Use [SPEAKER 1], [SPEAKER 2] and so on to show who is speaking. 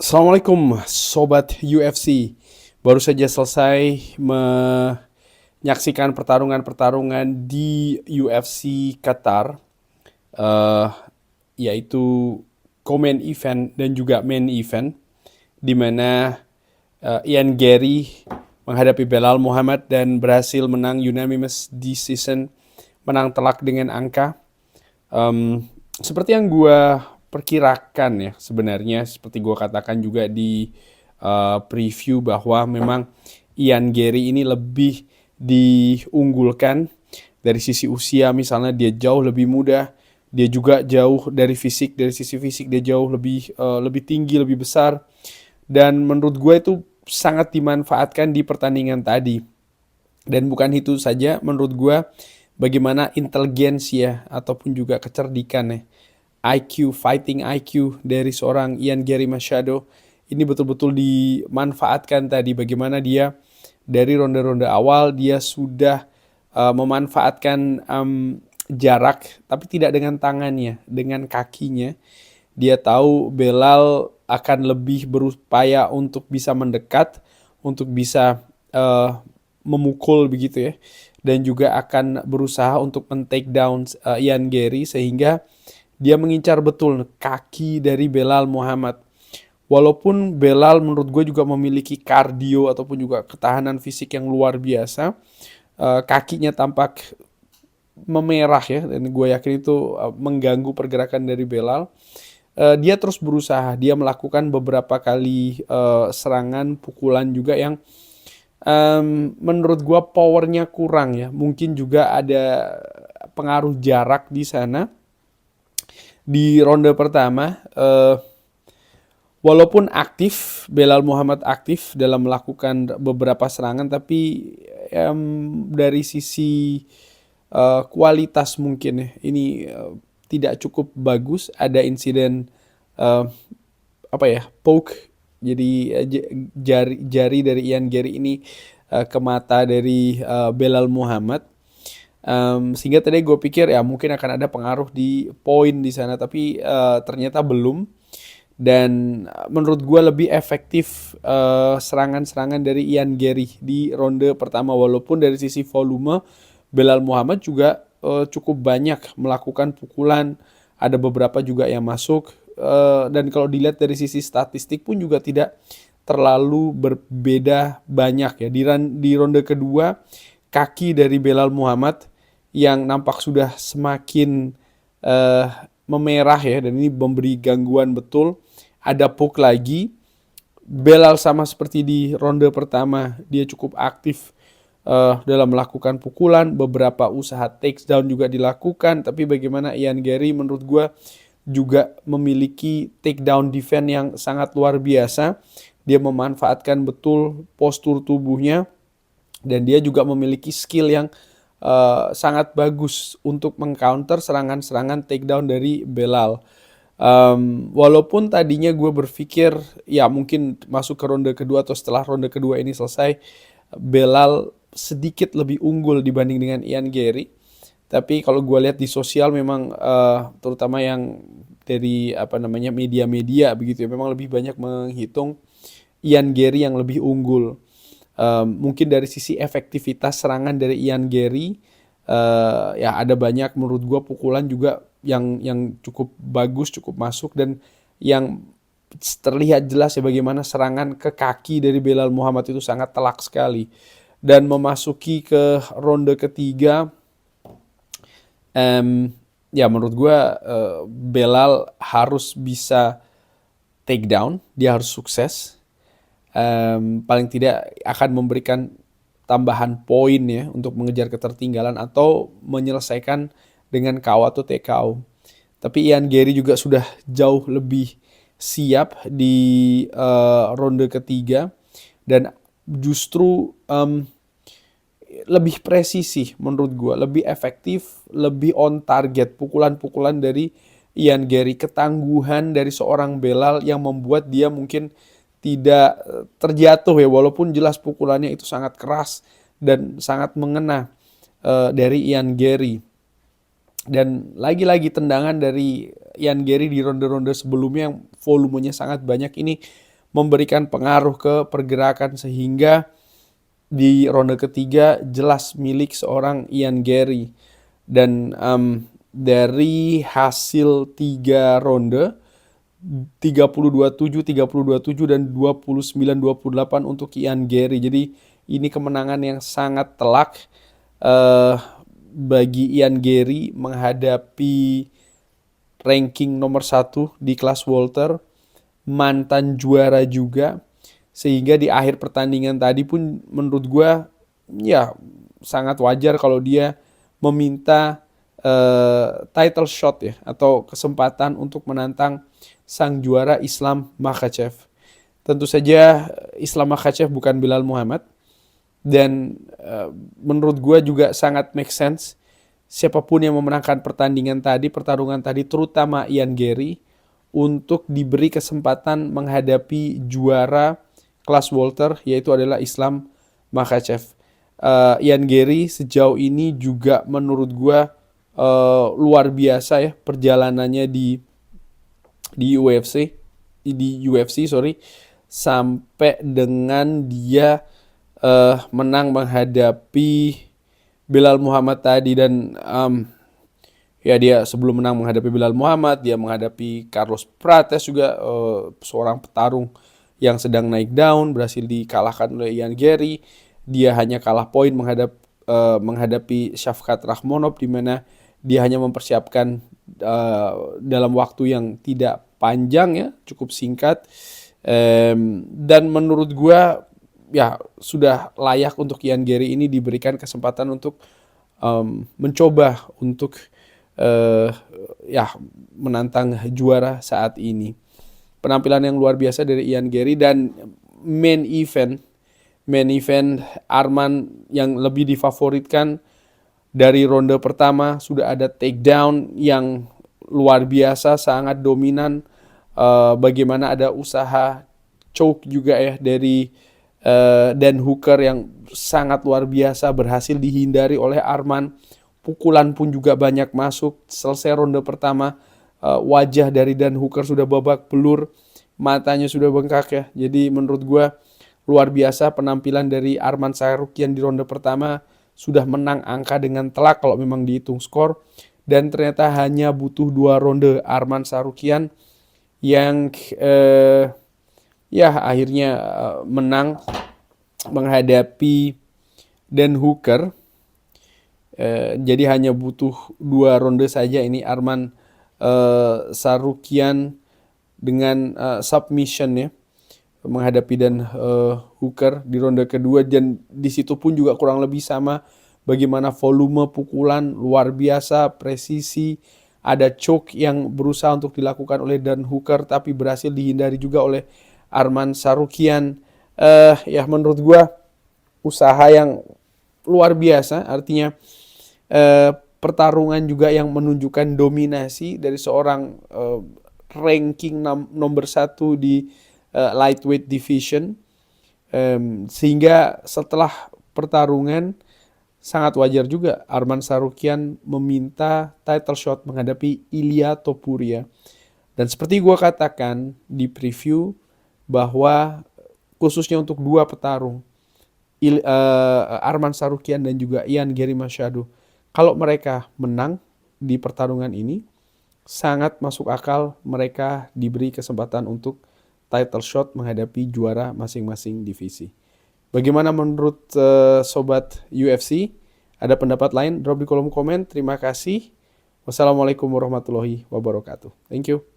[SPEAKER 1] Assalamualaikum Sobat UFC. Baru saja selesai menyaksikan pertarungan-pertarungan di UFC Qatar, eh, yaitu co-main event dan juga main event, di mana Ian Gary menghadapi Belal Muhammad dan berhasil menang unanimous decision, menang telak dengan angka. Seperti yang gue perkirakan ya, sebenarnya seperti gue katakan juga di preview, bahwa memang Ian Gary ini lebih diunggulkan dari sisi usia. Misalnya dia jauh lebih muda, dia juga jauh dari fisik, dari sisi fisik dia jauh lebih tinggi, lebih besar, dan menurut gue itu sangat dimanfaatkan di pertandingan tadi. Dan bukan itu saja, menurut gue bagaimana inteligensia ataupun juga kecerdikan ya, IQ, fighting IQ dari seorang Ian Gary Machado ini betul-betul dimanfaatkan tadi. Bagaimana dia dari ronde-ronde awal dia sudah memanfaatkan jarak, tapi tidak dengan tangannya, dengan kakinya. Dia tahu Belal akan lebih berupaya untuk bisa mendekat, untuk bisa memukul begitu ya, dan juga akan berusaha untuk men-take down Ian Gary, sehingga dia mengincar betul kaki dari Belal Muhammad. Walaupun Belal menurut gue juga memiliki kardio ataupun juga ketahanan fisik yang luar biasa, kakinya tampak memerah ya, dan gue yakin itu mengganggu pergerakan dari Belal. Dia terus berusaha, dia melakukan beberapa kali serangan, pukulan juga yang menurut gue powernya kurang ya. Mungkin juga ada pengaruh jarak di sana. Di ronde pertama, walaupun aktif, Belal Muhammad aktif dalam melakukan beberapa serangan, tapi dari sisi kualitas mungkin ya, ini tidak cukup bagus. Ada insiden uh, poke, jadi jari dari Ian Gary ini ke mata dari Belal Muhammad. Sehingga tadi gue pikir ya mungkin akan ada pengaruh di poin di sana, tapi ternyata belum. Dan menurut gue lebih efektif serangan-serangan dari Ian Gary di ronde pertama. Walaupun dari sisi volume Belal Muhammad juga cukup banyak melakukan pukulan, ada beberapa juga yang masuk. Dan kalau dilihat dari sisi statistik pun juga tidak terlalu berbeda banyak ya. Di ronde kedua, kaki dari Belal Muhammad yang nampak sudah semakin uh, memerah ya, dan ini memberi gangguan betul. Ada poke lagi. Belal sama seperti di ronde pertama, dia cukup aktif dalam melakukan pukulan. Beberapa usaha takedown juga dilakukan, tapi bagaimana Ian Gary menurut gue juga memiliki takedown defense yang sangat luar biasa. Dia memanfaatkan betul postur tubuhnya, dan dia juga memiliki skill yang sangat bagus untuk mengcounter serangan-serangan takedown dari Belal. Walaupun tadinya gue berpikir ya mungkin masuk ke ronde kedua atau setelah ronde kedua ini selesai, Belal sedikit lebih unggul dibanding dengan Ian Gary. Tapi kalau gue lihat di sosial memang terutama yang dari media-media begitu ya, memang lebih banyak menghitung Ian Gary yang lebih unggul. Mungkin dari sisi efektivitas serangan dari Ian Gary, ya ada banyak menurut gue pukulan juga yang cukup bagus, cukup masuk, dan yang terlihat jelas ya bagaimana serangan ke kaki dari Belal Muhammad itu sangat telak sekali. Dan memasuki ke ronde ketiga, ya menurut gue Belal harus bisa take down, dia harus sukses. Paling tidak akan memberikan tambahan poin ya untuk mengejar ketertinggalan atau menyelesaikan dengan KO atau TKO. Tapi Ian Gary juga sudah jauh lebih siap di ronde ketiga, dan justru lebih presisi menurut gue, lebih efektif, lebih on target pukulan-pukulan dari Ian Gary. Ketangguhan dari seorang Belal yang membuat dia mungkin tidak terjatuh ya, walaupun jelas pukulannya itu sangat keras dan sangat mengena dari Ian Gary. Dan lagi-lagi tendangan dari Ian Gary di ronde-ronde sebelumnya yang volumenya sangat banyak ini memberikan pengaruh ke pergerakan sehingga di ronde ketiga jelas milik seorang Ian Gary. Dan dari hasil 3 ronde 30-27, 30-27 dan 29-28 untuk Ian Gary. Jadi ini kemenangan yang sangat telak bagi Ian Gary menghadapi ranking nomor 1 di kelas welter, mantan juara juga. Sehingga di akhir pertandingan tadi pun menurut gue ya sangat wajar kalau dia meminta title shot ya, atau kesempatan untuk menantang sang juara Islam Makhachev. Tentu saja Islam Makhachev bukan Belal Muhammad, dan menurut gue juga sangat make sense siapapun yang memenangkan pertarungan tadi terutama Ian Gary, untuk diberi kesempatan menghadapi juara kelas welter, yaitu adalah Islam Makhachev. Ian Gary sejauh ini juga menurut gue luar biasa ya perjalanannya di UFC sampai dengan dia menang menghadapi Belal Muhammad tadi. Dan ya dia sebelum menang menghadapi Belal Muhammad, dia menghadapi Carlos Prates juga, seorang petarung yang sedang naik daun, berhasil dikalahkan oleh Ian Gary. Dia hanya kalah poin menghadapi Shavkat Rakhmonov, di mana dia hanya mempersiapkan dalam waktu yang tidak panjang ya, cukup singkat. Dan menurut gue ya sudah layak untuk Ian Gary ini diberikan kesempatan untuk mencoba untuk ya menantang juara saat ini. Penampilan yang luar biasa dari Ian Gary. Dan main event Arman yang lebih difavoritkan. Dari ronde pertama sudah ada takedown yang luar biasa, sangat dominan. Bagaimana ada usaha choke juga ya dari Dan Hooker yang sangat luar biasa, berhasil dihindari oleh Arman. Pukulan pun juga banyak masuk. Selesai ronde pertama, wajah dari Dan Hooker sudah babak belur, matanya sudah bengkak ya. Jadi menurut gue luar biasa penampilan dari Arman Tsarukyan di ronde pertama, sudah menang angka dengan telak kalau memang dihitung skor. Dan ternyata hanya butuh 2 ronde Arman Tsarukyan yang ya akhirnya menang menghadapi Dan Hooker. Jadi hanya butuh 2 ronde saja ini Arman Tsarukyan dengan submission ya menghadapi Dan Hooker di ronde kedua. Dan di situ pun juga kurang lebih sama, bagaimana volume pukulan luar biasa, presisi, ada choke yang berusaha untuk dilakukan oleh Dan Hooker tapi berhasil dihindari juga oleh Arman Tsarukyan. Ya menurut gue usaha yang luar biasa, artinya pertarungan juga yang menunjukkan dominasi dari seorang ranking nomor 1 di lightweight division. Sehingga setelah pertarungan sangat wajar juga Arman Tsarukyan meminta title shot menghadapi Ilia Topuria. Dan seperti gue katakan di preview, bahwa khususnya untuk 2 petarung Arman Tsarukyan dan juga Ian Gary Machado, kalau mereka menang di pertarungan ini, sangat masuk akal mereka diberi kesempatan untuk title shot menghadapi juara masing-masing divisi. Bagaimana menurut sobat UFC? Ada pendapat lain? Drop di kolom komen. Terima kasih. Wassalamualaikum warahmatullahi wabarakatuh. Thank you.